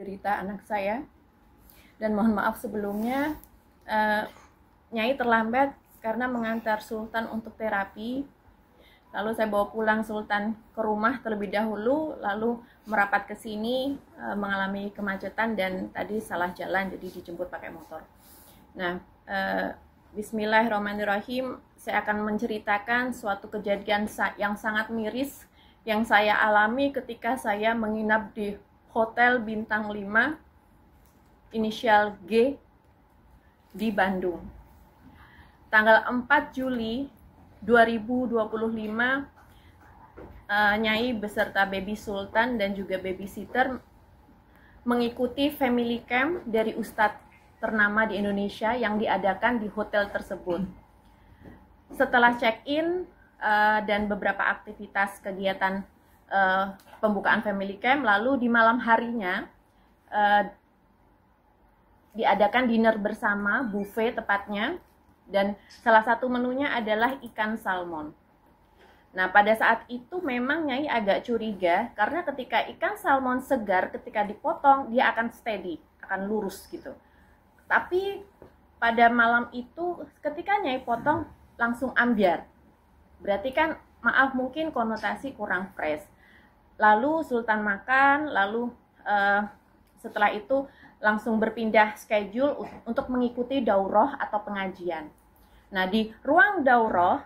derita anak saya. Dan mohon maaf sebelumnya, Nyai terlambat karena mengantar Sultan untuk terapi. Lalu saya bawa pulang Sultan ke rumah terlebih dahulu, lalu merapat ke sini mengalami kemacetan dan tadi salah jalan, jadi dijemput pakai motor. Nah, Bismillahirrahmanirrahim, saya akan menceritakan suatu kejadian yang sangat miris yang saya alami ketika saya menginap di Hotel Bintang 5 inisial G di Bandung. Tanggal 4 Juli 2025, Nyai beserta baby Sultan dan juga babysitter mengikuti family camp dari ustadz ternama di Indonesia yang diadakan di hotel tersebut. Setelah check-in dan beberapa aktivitas kegiatan pembukaan family camp, lalu di malam harinya diadakan dinner bersama, buffet tepatnya, dan salah satu menunya adalah ikan salmon. Nah, pada saat itu memang Nyai agak curiga karena ketika ikan salmon segar ketika dipotong dia akan steady, akan lurus gitu. Tapi pada malam itu ketika Nyai potong langsung ambyar. Berarti kan maaf mungkin konotasi kurang fresh. Lalu Sultan makan, lalu setelah itu langsung berpindah schedule untuk mengikuti daurah atau pengajian. Nah, di ruang daurah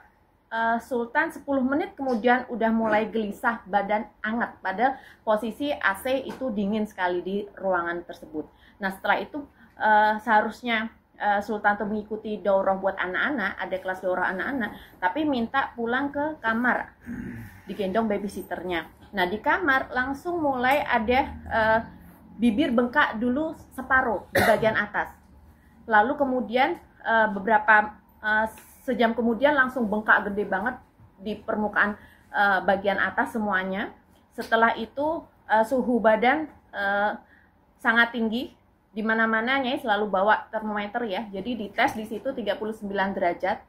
Sultan 10 menit kemudian udah mulai gelisah, badan anget, padahal posisi AC itu dingin sekali di ruangan tersebut. Nah, setelah itu seharusnya Sultan tuh mengikuti daurah buat anak-anak, ada kelas daurah anak-anak, tapi minta pulang ke kamar, digendong babysitternya. Nah, di kamar langsung mulai ada bibir bengkak dulu separuh di bagian atas. Lalu kemudian sejam kemudian langsung bengkak gede banget di permukaan bagian atas semuanya. Setelah itu suhu badan sangat tinggi. Di mana-mana Nyai selalu bawa termometer ya. Jadi dites di situ 39 derajat.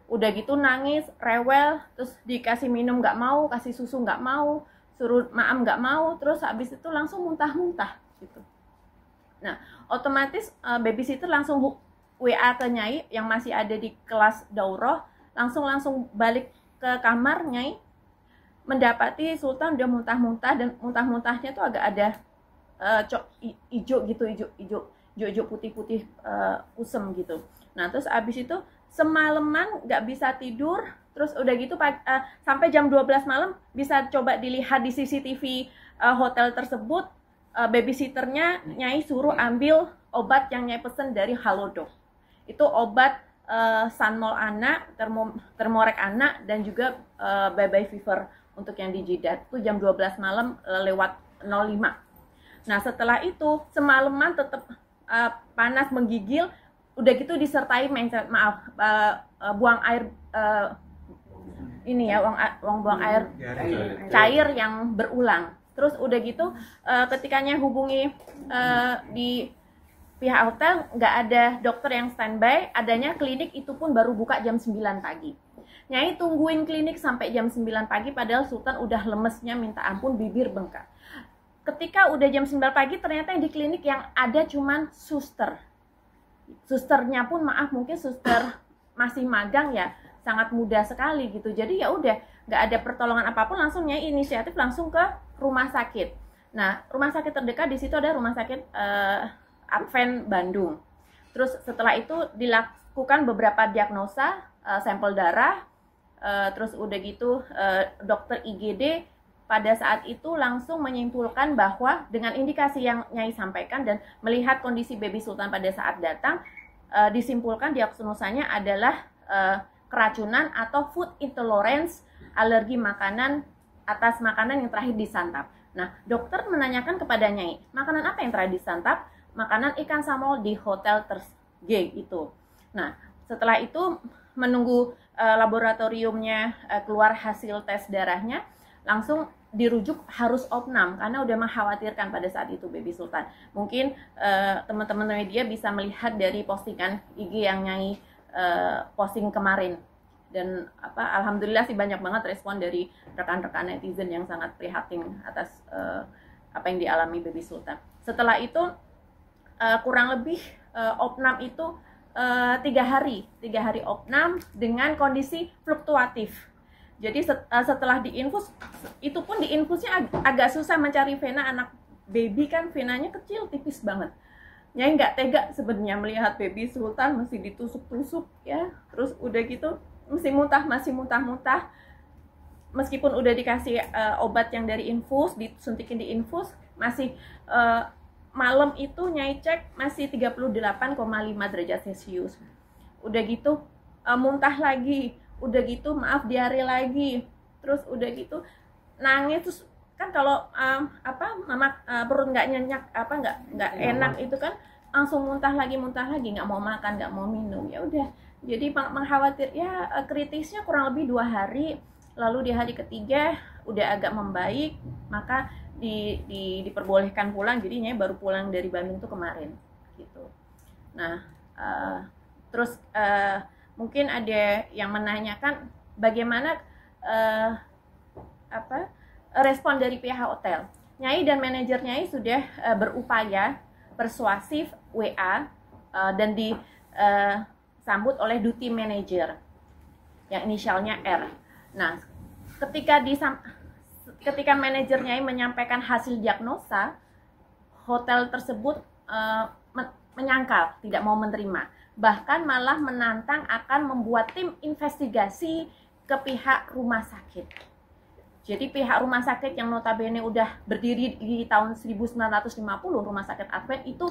Udah gitu nangis, rewel, terus dikasih minum nggak mau, kasih susu nggak mau, suruh maam nggak mau, terus habis itu langsung muntah-muntah gitu. Nah, otomatis babysitter langsung WA ke Nyai yang masih ada di kelas daurah, langsung balik ke kamar Nyai, mendapati Sultan udah muntah-muntah dan muntah-muntahnya tuh agak ada hijau gitu, hijau putih-putih kusem gitu. Nah, terus abis itu semalaman nggak bisa tidur, terus udah gitu sampai jam 12 malam bisa coba dilihat di CCTV hotel tersebut, babysitternya Nyai suruh ambil obat yang Nyai pesen dari Halodoc. Itu obat Sanmol anak, termorek anak, dan juga bye-bye fever untuk yang di jidat. Itu jam 12 malam lewat 05. Nah, setelah itu semalaman tetap panas menggigil, udah gitu disertai buang air ini ya, buang air cair yang berulang. Terus udah gitu ketikanya hubungi di pihak hotel, nggak ada dokter yang standby, adanya klinik itu pun baru buka jam 9 pagi. Nyai tungguin klinik sampai jam 9 pagi padahal Sultan udah lemesnya minta ampun, bibir bengkak. Ketika udah jam 9 pagi ternyata yang di klinik yang ada cuman suster. Susternya pun maaf mungkin suster masih magang ya, sangat muda sekali gitu. Jadi ya udah nggak ada pertolongan apapun, langsung Nyai inisiatif langsung ke rumah sakit. Nah, rumah sakit terdekat di situ ada rumah sakit Advent Bandung. Terus setelah itu dilakukan beberapa diagnosa, sampel darah, terus udah gitu dokter IGD pada saat itu langsung menyimpulkan bahwa dengan indikasi yang Nyai sampaikan dan melihat kondisi baby Sultan pada saat datang, disimpulkan diagnosanya adalah keracunan atau food intolerance, alergi makanan atas makanan yang terakhir disantap. Nah, dokter menanyakan kepada Nyai, makanan apa yang terakhir disantap? Makanan ikan salmon di hotel G itu. Nah, setelah itu menunggu laboratoriumnya keluar hasil tes darahnya, langsung dirujuk harus opnam karena udah mengkhawatirkan pada saat itu baby Sultan. Mungkin teman-teman media bisa melihat dari postingan IG yang Nyai posting kemarin. Dan alhamdulillah sih banyak banget respon dari rekan-rekan netizen yang sangat prihatin atas apa yang dialami Baby Sultan. Setelah itu kurang lebih opnam itu 3 hari opnam dengan kondisi fluktuatif. Jadi setelah diinfus, itu pun diinfusnya agak susah mencari vena. Anak baby kan venanya kecil, tipis banget. Nyai nggak tega sebenarnya melihat Baby Sultan mesti ditusuk-tusuk ya, terus udah gitu masih muntah-muntah. Meskipun udah dikasih obat yang dari infus, disuntikin di infus, masih malam itu Nyai cek masih 38,5 derajat Celcius. Udah gitu muntah lagi, udah gitu diare lagi, terus udah gitu nangis. Terus kan kalau perut nggak nyenyak, nggak enak itu kan langsung muntah lagi, nggak mau makan, nggak mau minum. Ya udah, jadi mengkhawatir ya, kritisnya kurang lebih 2 hari. Lalu di hari ketiga udah agak membaik, maka diperbolehkan pulang. Jadinya baru pulang dari Bandung tuh kemarin gitu. Nah terus mungkin ada yang menanyakan bagaimana respon dari pihak hotel. Nyai dan manajer Nyai sudah berupaya persuasif WA dan disambut oleh duty manager yang inisialnya R. Nah, ketika manajer Nyai menyampaikan hasil diagnosa, hotel tersebut menyangkal, tidak mau menerima. Bahkan malah menantang akan membuat tim investigasi ke pihak rumah sakit. Jadi pihak rumah sakit yang notabene udah berdiri di tahun 1950, Rumah Sakit Advent itu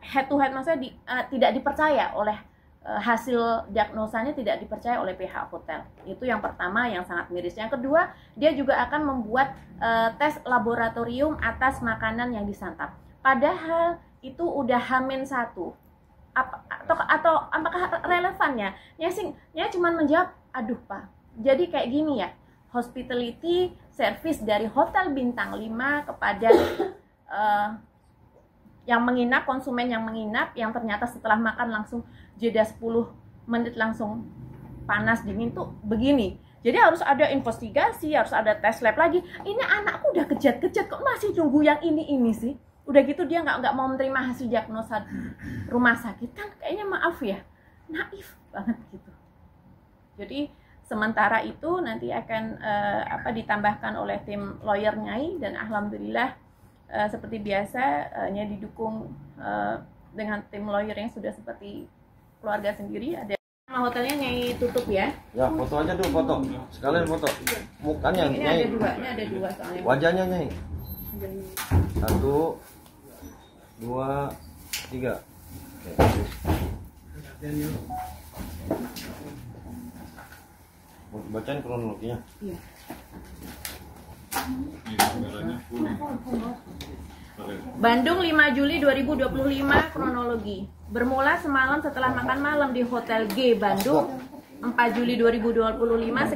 head to head, maksudnya tidak dipercaya oleh hasil diagnosanya, tidak dipercaya oleh pihak hotel. Itu yang pertama yang sangat miris. Yang kedua, dia juga akan membuat tes laboratorium atas makanan yang disantap. Padahal itu udah H-1. Atau apakah relevannya? Nya cuma menjawab, aduh Pak, jadi kayak gini ya, hospitality service dari hotel bintang 5 kepada yang menginap, konsumen yang menginap, yang ternyata setelah makan langsung jeda 10 menit langsung panas dingin tuh begini. Jadi harus ada investigasi, harus ada tes lab lagi. Ini anakku udah kejat-kejat kok masih nunggu yang ini sih. Udah gitu dia nggak mau menerima hasil diagnosa rumah sakit, kan kayaknya maaf ya, naif banget gitu. Jadi sementara itu nanti akan ditambahkan oleh tim lawyer Nyai, dan alhamdulillah seperti biasa Nyai didukung dengan tim lawyer yang sudah seperti keluarga sendiri. Ada nama hotelnya Nyai tutup ya. Ya, foto aja dulu, foto. Sekalian foto. Mukanya ini Nyai. Ada dua soalnya. Wajahnya Nyai. 1 2 3. Oke. Mau bacain kronologinya? Iya. Bandung 5 Juli 2025 kronologi. Bermula semalam setelah makan malam di Hotel G Bandung 4 Juli 2025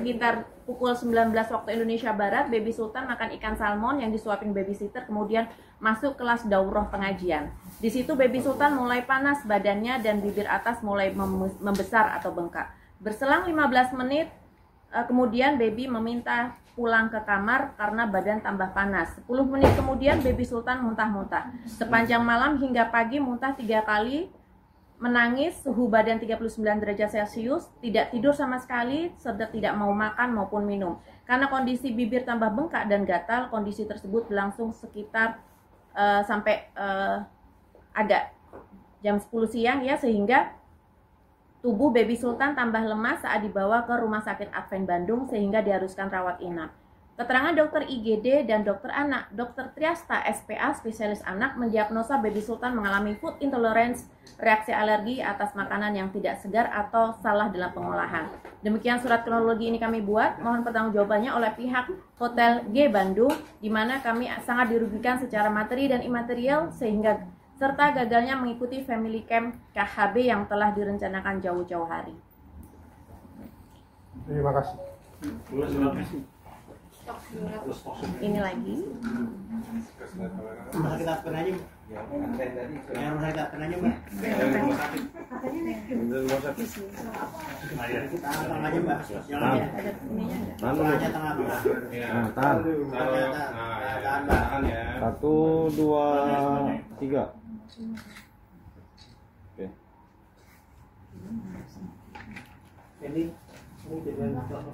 sekitar pukul 19 waktu Indonesia Barat, Baby Sultan makan ikan salmon yang disuapin babysitter, kemudian masuk kelas daurah pengajian. Di situ Baby Sultan mulai panas badannya dan bibir atas mulai membesar atau bengkak. Berselang 15 menit kemudian Baby meminta pulang ke kamar karena badan tambah panas. 10 menit kemudian Baby Sultan muntah-muntah. Sepanjang malam hingga pagi muntah 3 kali, menangis, suhu badan 39 derajat Celcius, tidak tidur sama sekali, serta tidak mau makan maupun minum. Karena kondisi bibir tambah bengkak dan gatal, kondisi tersebut berlangsung sekitar sampai agak jam 10 siang ya, sehingga tubuh Baby Sultan tambah lemas saat dibawa ke Rumah Sakit Advent Bandung sehingga diharuskan rawat inap. Keterangan dokter IGD dan dokter anak, Dr. Triasta SPA, spesialis anak, mendiagnosa Baby Sultan mengalami food intolerance, reaksi alergi atas makanan yang tidak segar atau salah dalam pengolahan. Demikian surat kronologi ini kami buat, mohon pertanggungjawabannya oleh pihak Hotel G Bandung, di mana kami sangat dirugikan secara materi dan imaterial, sehingga serta gagalnya mengikuti family camp KHB yang telah direncanakan jauh-jauh hari. Terima kasih. Ini lagi. Rumah sakit apa aja? Ya, rumah sakit apa aja, Mbak? Rumah sakit. Kita angkat aja, Mbak. Jangan Ada ininya nggak? Tahan aja dulu. tengah, Mbak. Nah, tahan. Tahan, Mbak. 1, 2, 3. Oke. Ini jadi makan